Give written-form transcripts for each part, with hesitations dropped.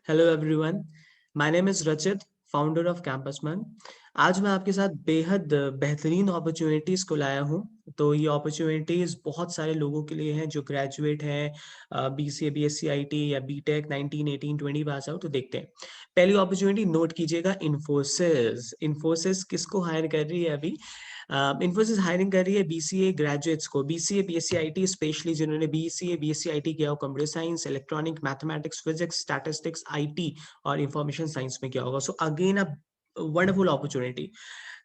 Hello everyone, my name is रचित, founder of कैंपसमैन। आज मैं आपके साथ बेहद बेहतरीन अपॉर्चुनिटीज को लाया हूं। तो ये अपॉर्चुनिटीज बहुत सारे लोगों के लिए हैं जो ग्रेजुएट हैं, बीसीए, बीएससी आईटी या बीटेक 19, 18, 20 पास आउट। तो देखते हैं। पहली अपॉर्चुनिटी नोट कीजिएगा, इन्फोसिस। इन्फोसिस किसको हायर कर रही है अभी? इन्फोसिस हायरिंग कर रही है बीसीए ग्रेजुएट्स को, बीसीए बीएससी आईटी, स्पेशली जिन्होंने बीसीए बीएससी आईटी किया हो, computer science, electronic, mathematics, physics, statistics, IT और इंफॉर्मेशन साइंस में किया होगा। So again a wonderful opportunity.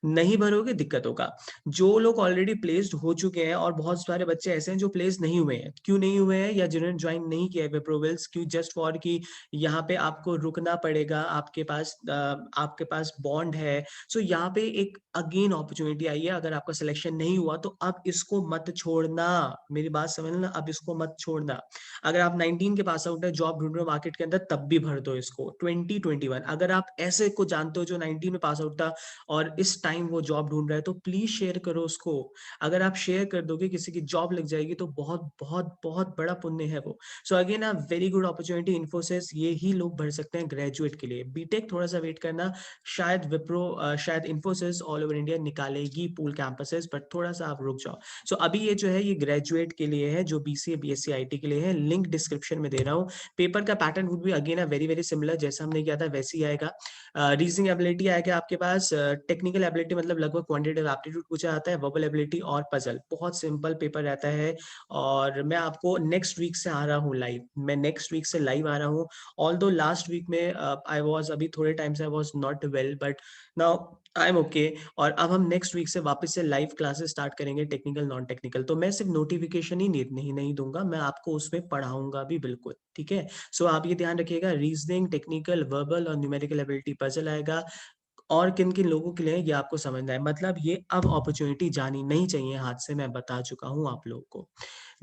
नहीं भरोगे दिक्कत होगा। जो लोग ऑलरेडी प्लेस्ड हो चुके हैं, और बहुत सारे बच्चे ऐसे हैं जो प्लेस नहीं हुए हैं। क्यों नहीं हुए हैं, या जिन्होंने ज्वाइन नहीं किया है विप्रोवेल्स, क्यों? जस्ट फॉर कि यहाँ पे आपको रुकना पड़ेगा, आपके पास बॉन्ड है। सो यहाँ पे एक अगेन अपॉर्चुनिटी आई है। अगर आपका सिलेक्शन नहीं हुआ तो अब इसको मत छोड़ना। मेरी बात समझना, अब इसको मत छोड़ना। अगर आप 19 के पास आउट है, जॉब ढूंढ रहे हो मार्केट के अंदर, तब भी भर दो इसको। 2021 अगर आप ऐसे को जानते हो जो 19 में पास आउट था और इस टाइम वो जॉब ढूंढ रहा है, तो प्लीज शेयर करो उसको। अगर आप शेयर कर दोगे, किसी की जॉब लग जाएगी, तो बहुत बहुत बहुत बड़ा पुण्य है वो। So again a very good opportunity Infosys. ये ही लोग भर सकते हैं ग्रेजुएट के लिए। बीटेक थोड़ा सा वेट करना, शायद शायद इन्फोसिस ऑल ओवर इंडिया निकालेगी पूल कैंपसेस, बट थोड़ा सा आप रुक जाओ। सो अभी ये जो है ये ग्रेजुएट के लिए है, जो बीसीए बीएससी आईटी के लिए है। लिंक डिस्क्रिप्शन में दे रहा हूँ। पेपर का पैटर्न वुड भी अगेन वेरी वेरी सिमिलर, जैसा हमने किया था वैसे ही आएगा। रीजनिंग एबिलिटी आएगा आपके पास। टेक्निकल एबिलिटी मतलब लगभग क्वांटिटेटिव एप्टीट्यूड पूछा जाता है। वर्बल एबिलिटी और पजल। बहुत सिंपल पेपर रहता है। और मैं आपको नेक्स्ट वीक से आ रहा हूँ लाइव। मैं नेक्स्ट वीक से लाइव आ रहा हूँ। ऑल्दो लास्ट वीक में आई वॉज, अभी थोड़े टाइम से I was not well, but now I am okay. और अब हम नेक्स्ट वीक से वापस से लाइव क्लासेस स्टार्ट करेंगे, टेक्निकल नॉन टेक्निकल। तो मैं सिर्फ नोटिफिकेशन ही नहीं दूंगा, मैं आपको उसमें पढ़ाऊंगा भी, बिल्कुल ठीक है। सो आप ये ध्यान रखिएगा, रीजनिंग, टेक्निकल, वर्बल और न्यूमेरिकल एबिलिटी, पजल आएगा। और किन किन लोगों के लिए ये आपको समझना है। मतलब ये अब अपॉर्चुनिटी जानी नहीं चाहिए हाथ से, मैं बता चुका हूँ आप लोगों को।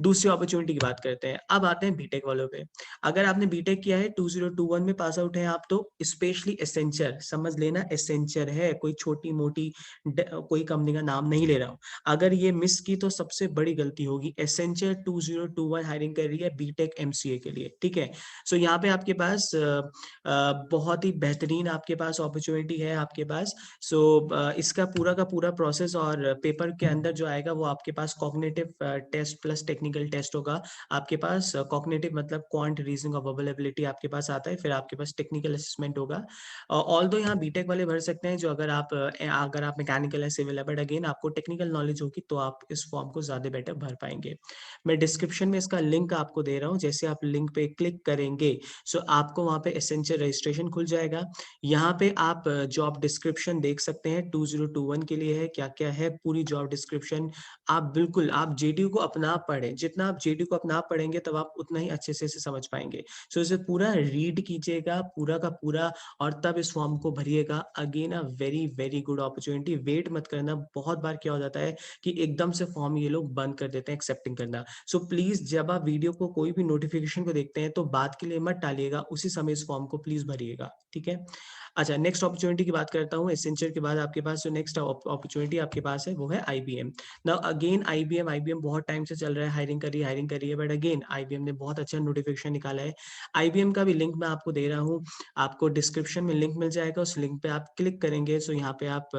दूसरी अपॉर्चुनिटी की बात करते हैं। अब आते हैं बीटेक वालों पे। अगर आपने बीटेक किया है, 2021 में पास आउट है आप, तो स्पेशली एसेंचर समझ लेना। एसेंचर है, कोई छोटी मोटी कोई कंपनी का नाम नहीं ले रहा हूँ। अगर ये मिस की तो सबसे बड़ी गलती होगी। एसेंचर 2021 हायरिंग कर रही है बीटेक एमसीए के लिए, ठीक है। सो यहाँ पे आपके पास बहुत ही बेहतरीन आपके पास अपॉर्चुनिटी है आपके पास। सो इसका पूरा का पूरा प्रोसेस और पेपर के अंदर जो आएगा वो आपके पास cognitive test plus technical test होगा। आपके पास कॉग्निटिव मतलब क्वांट, रीजनिंग और वर्बल एबिलिटी आपके पास आता है। फिर आपके पास टेक्निकल असेसमेंट होगा। ऑल दो यहाँ बीटेक वाले भर सकते हैं, जो अगर आप मैकेनिकल है, सिविल है, बट अगेन आपको टेक्निकल नॉलेज होगी तो आप इस फॉर्म को ज्यादा बेटर भर पाएंगे। मैं डिस्क्रिप्शन में इसका लिंक आपको दे रहा हूँ। जैसे आप लिंक पे क्लिक करेंगे, सो आपको वहाँ पे एसेंशियल रजिस्ट्रेशन खुल जाएगा। यहाँ पे आप जॉब डिस्क्रिप्शन देख सकते हैं। 2021 के लिए है, क्या क्या है पूरी जॉब डिस्क्रिप्शन। आप बिल्कुल आप जेडीयू को अपना पढ़ें। जितना आप जेडीयू को अपना पढ़ेंगे तब आप उतना ही अच्छे से इसे समझ पाएंगे। सो इसे पूरा रीड कीजिएगा, पूरा का पूरा, और तब इस फॉर्म को भरिएगा। Again a very very good opportunity. Wait मत करना। बहुत बार क्या हो जाता है कि एकदम से फॉर्म ये लोग बंद कर देते हैं एक्सेप्टिंग करना। सो प्लीज जब आप वीडियो को, कोई भी नोटिफिकेशन को देखते हैं, तो बात के लिए मत टालिएगा, उसी समय इस फॉर्म को प्लीज भरिएगा, ठीक है। अच्छा, नेक्स्ट अपॉर्चुनिटी की बात करता हूँ। एसेंचर के बाद आपके पास जो नेक्स्ट अपॉर्चुनिटी आपके पास है वो है आईबीएम। नाउ अगेन आईबीएम बहुत टाइम से चल रहा है, हायरिंग कर रही है, बट अगेन आईबीएम ने बहुत अच्छा नोटिफिकेशन निकाला है। आईबीएम का भी लिंक मैं आपको दे रहा हूँ। आपको डिस्क्रिप्शन में लिंक मिल जाएगा, उस लिंक पे आप क्लिक करेंगे, सो यहाँ पे आप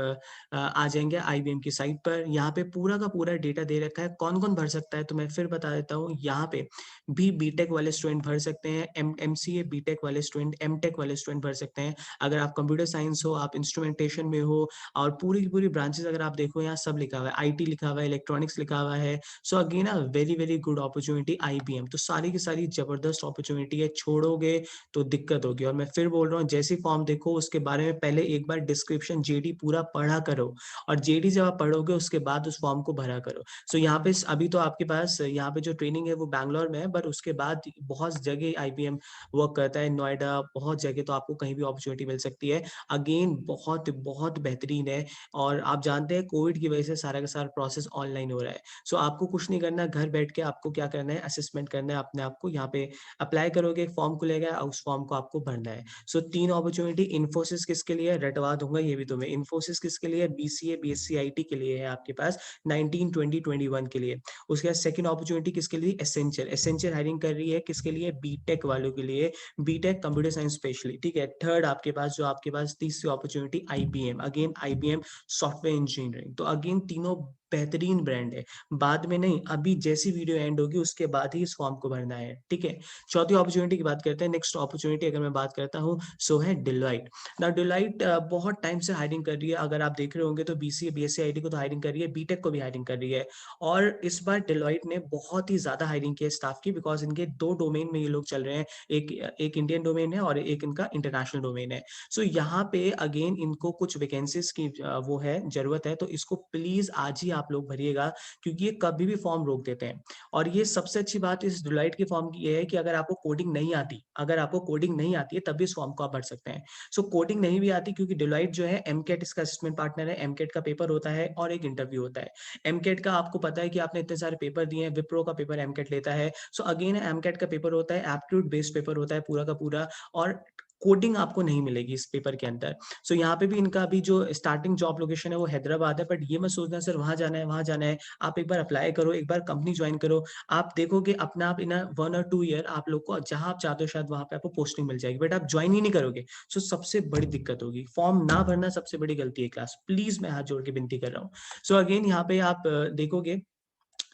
आ जाएंगे आईबीएम की साइट पर। यहाँ पे पूरा का पूरा डेटा दे रखा है कौन कौन भर सकता है, तो मैं फिर बता देता हूँ। यहाँ पे भी बीटेक वाले स्टूडेंट भर सकते हैं, एमसीए बीटेक वाले स्टूडेंट, एमटेक वाले स्टूडेंट भर सकते हैं। अगर आप कंप्यूटर साइंस हो, आप इंस्ट्रूमेंटेशन में हो, और पूरी की पूरी ब्रांचेस अगर आप देखो, यहाँ सब लिखा हुआ है। आईटी लिखा हुआ है, इलेक्ट्रॉनिक्स लिखा हुआ है। So again a very very good opportunity IBM. तो सारी की सारी जबरदस्त अपॉर्चुनिटी है, छोड़ोगे तो दिक्कत होगी। और मैं फिर बोल रहा हूँ, जैसी फॉर्म देखो उसके बारे में पहले एक बार डिस्क्रिप्शन जेडी पूरा पढ़ा करो, और जेडी जब आप पढ़ोगे उसके बाद उस फॉर्म को भरा करो। सो यहाँ पे अभी तो आपके पास यहाँ पे जो ट्रेनिंग है वो बैंगलोर में है, बट उसके बाद बहुत जगह आईबीएम वर्क करता है, नोएडा, बहुत जगह, तो आपको कहीं भी अपॉर्चुनिटी मिल सकती है। अगेन बहुत बहुत बेहतरीन है। और आप जानते हैं कोविड की वजह से सारा का सारा प्रोसेस ऑनलाइन हो रहा है। सो आपको कुछ नहीं करना, घर बैठ बैठ के आपको क्या करना है, असेसमेंट करना है अपने आप को, यहाँ पे अप्लाई करोगे, एक फॉर्म खुलेगा, उस फॉर्म को आपको भरना है। सो 3 अपॉर्चुनिटी इन्फोसिस किसके लिए है, रटवा दूंगा ये भी तुम्हें। इन्फोसिस किसके लिए, बीसीए बीएससी आईटी के लिए है आपके पास 19 20 21 के लिए। उसके बाद सेकंड अपॉर्चुनिटी किसके लिए, एसेंशियल। एसेंशियल हायरिंग कर रही है किसके लिए, बीटेक वालों के लिए, बीटेक कंप्यूटर साइंस स्पेशली, ठीक है। थर्ड आपके पास जो आपके पास तीसरी opportunity IBM, again IBM software engineering. तो अगेन तीनों बेहतरीन ब्रांड है, बाद में नहीं, अभी जैसी वीडियो एंड होगी उसके बाद ही इस फॉर्म को भरना है, ठीक है। चौथी अपॉर्चुनिटी की बात करते हैं। नेक्स्ट अपॉर्चुनिटी अगर मैं बात करता हूँ सो है डिलॉइट। ना डिलॉइट बहुत टाइम से हायरिंग कर रही है, अगर आप देख रहे होंगे तो बीसीए बीएससी आईटी को तो हायरिंग कर रही है, बीटेक को भी हायरिंग कर रही है। और इस बार डिलॉइट ने बहुत ही ज्यादा हायरिंग की है स्टाफ की, बिकॉज इनके 2 डोमेन में ये लोग चल रहे हैं, एक इंडियन डोमेन है और एक इनका इंटरनेशनल डोमेन है। सो यहाँ पे अगेन इनको कुछ वैकेंसीज की वो है, जरूरत है, तो इसको प्लीज आज ही आप लोग भरिएगा, क्योंकि ये कभी भी फॉर्म रोक देते हैं। और ये सबसे अच्छी बात इस डिलॉइट के फॉर्म की ये है कि अगर आपको कोडिंग नहीं आती, अगर आपको कोडिंग नहीं आती है तब भी इस फॉर्म को आप भर सकते हैं। सो कोडिंग नहीं भी आती, क्योंकि डिलॉइट जो है एमकेट इसका असिस्टेंट पार्टनर है, एमकेट का पेपर होता है और एक इंटरव्यू होता है। एमकेट का आपको पता है कि आपने इतने सारे पेपर दिए हैं, विप्रो का पेपर एमकेट लेता है। सो अगेन एमकेट का पेपर होता है, एप्टीट्यूड बेस्ड पेपर होता है पूरा का पूरा, और कोडिंग आपको नहीं मिलेगी इस पेपर के अंदर। सो यहाँ पे भी इनका अभी जो स्टार्टिंग जॉब लोकेशन है वो हैदराबाद है, बट ये मत सोचना सर वहां जाना है वहां जाना है। आप एक बार अप्लाई करो, एक बार कंपनी ज्वाइन करो, आप देखोगे अपना आप इन 1 और 2 ईयर आप लोग को जहां आप चाहते हो शायद वहां पे आपको पोस्टिंग मिल जाएगी, बट आप ज्वाइन ही नहीं करोगे। सो सबसे बड़ी दिक्कत होगी, फॉर्म ना भरना सबसे बड़ी गलती है क्लास, प्लीज मैं हाथ जोड़ के विनती कर रहा हूँ। सो अगेन यहाँ पे आप देखोगे,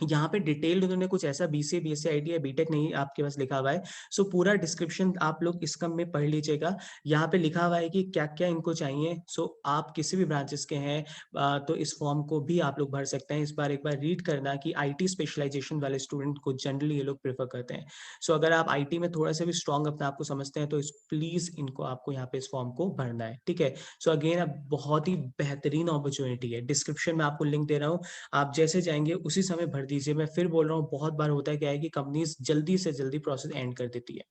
यहाँ पे डिटेल्ड उन्होंने कुछ ऐसा बीसीए बीएससी आईटी या बीटेक नहीं आपके पास लिखा हुआ है। सो पूरा डिस्क्रिप्शन आप लोग इस कम में पढ़ लीजिएगा, यहाँ पे लिखा हुआ है कि क्या क्या इनको चाहिए। सो आप किसी भी ब्रांचेस के हैं तो इस फॉर्म को भी आप लोग भर सकते हैं। इस बार एक बार रीड करना कि आईटी स्पेशलाइजेशन वाले स्टूडेंट को जनरली ये लोग प्रेफर करते हैं। सो अगर आप आईटी में थोड़ा सा भी स्ट्रॉन्ग अपने आप को समझते हैं तो इस प्लीज इनको आपको यहाँ पे इस फॉर्म को भरना है, ठीक है। सो अगेन अब बहुत ही बेहतरीन अपॉर्चुनिटी है, डिस्क्रिप्शन में आपको लिंक दे रहा हूँ, आप जैसे जाएंगे उसी समय भर दीजिए। मैं फिर बोल रहा हूँ, बहुत बार होता है क्या है कि कंपनीज जल्दी से जल्दी प्रोसेस एंड कर देती है।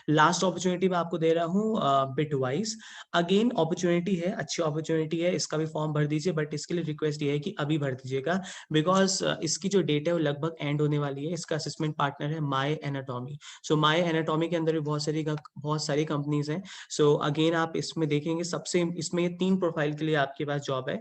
लास्ट अपॉर्चुनिटी मैं आपको दे रहा हूँ बिटवाइज। अगेन अपॉर्चुनिटी है, अच्छी अपॉर्चुनिटी है, इसका भी फॉर्म भर दीजिए, बट इसके लिए रिक्वेस्ट ये है कि अभी भर दीजिएगा, बिकॉज इसकी जो डेट है वो लगभग एंड होने वाली है। इसका असेसमेंट पार्टनर है माई एनाटॉमी। सो माई एनाटॉमी के अंदर भी बहुत सारी कंपनीज हैं। सो अगेन आप इसमें देखेंगे सबसे इसमें ये 3 प्रोफाइल के लिए आपके पास जॉब है।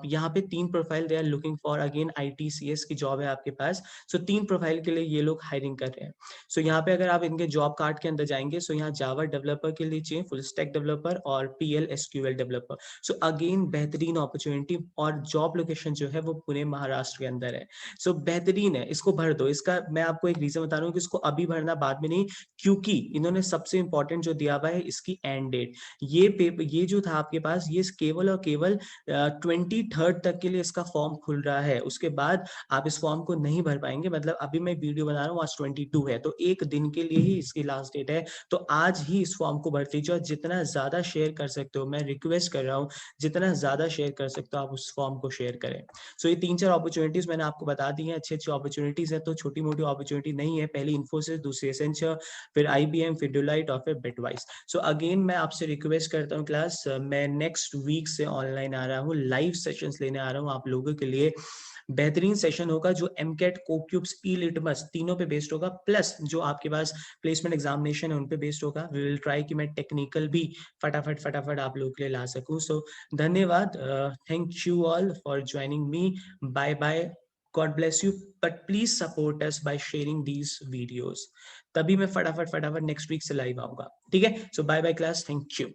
यहाँ पे 3 profile they are looking for, again IT CS की जॉब है आपके पास। सो 3 प्रोफाइल के लिए ये लोग हायरिंग कर रहे हैं। सो यहाँ पे अगर आप इनके जॉब कार्ड के अंदर जाएंगे, सो यहाँ जावा डेवलपर के लिए चाहिए, फुल स्टैक डेवलपर और PL SQL developer. So again बेहतरीन अपॉर्चुनिटी, और जॉब लोकेशन जो है वो पुणे महाराष्ट्र के अंदर है। सो बेहतरीन है, इसको भर दो। इसका मैं आपको एक रीजन बता रहा हूँ कि इसको अभी भरना बाद में नहीं, क्योंकि इन्होंने सबसे इंपॉर्टेंट जो दिया हुआ है इसकी एंड डेट। ये पेपर ये जो था आपके पास ये केवल और केवल 23 तक के लिए इसका फॉर्म खुल रहा है। उसके बाद आप इस फॉर्म को नहीं भर पाएंगे, मतलब अभी मैं वीडियो बना रहा हूँ आज 22 है, तो एक दिन के लिए ही इसकी लास्ट डेट है। तो आज ही इस फॉर्म को भर दीजिए, और जितना ज्यादा शेयर कर सकते हो, मैं रिक्वेस्ट कर रहा हूँ, जितना ज्यादा शेयर कर सकते हो आप उस फॉर्म को शेयर करें। सो ये 3-4 अपॉर्चुनिटीज मैंने आपको बता दी हैं, अच्छी अच्छी अपॉर्चुनिटीज है, तो छोटी मोटी अपॉर्चुनिटी नहीं है। पहली इन्फोसिस, दूसरी एसेंशियल, फिर आईबीएम, फिर डिलॉइट और फिर बिटवाइस। सो अगेन मैं आपसे रिक्वेस्ट करता हूँ क्लास, मैं नेक्स्ट वीक से ऑनलाइन आ रहा हूँ, लाइव सेशंस लेने आ रहा हूँ आप लोगों के लिए। बेहतरीन सेशन होगा जो एमकेट, कोक्यूब्स, ई लिटमस तीनों पे बेस्ड होगा, प्लस जो आपके पास प्लेसमेंट एग्जामिनेशन है उन पे बेस्ड होगा। वी विल ट्राई कि मैं टेक्निकल भी फटाफट फटाफट आप लोगों के लिए ला सकूं। सो धन्यवाद, thank you all for joining me, bye bye, God bless you, but please support us by sharing these videos, तभी मैं फटाफट फटाफट नेक्स्ट वीक से लाइव आऊंगा, ठीक है। So bye bye class, thank you.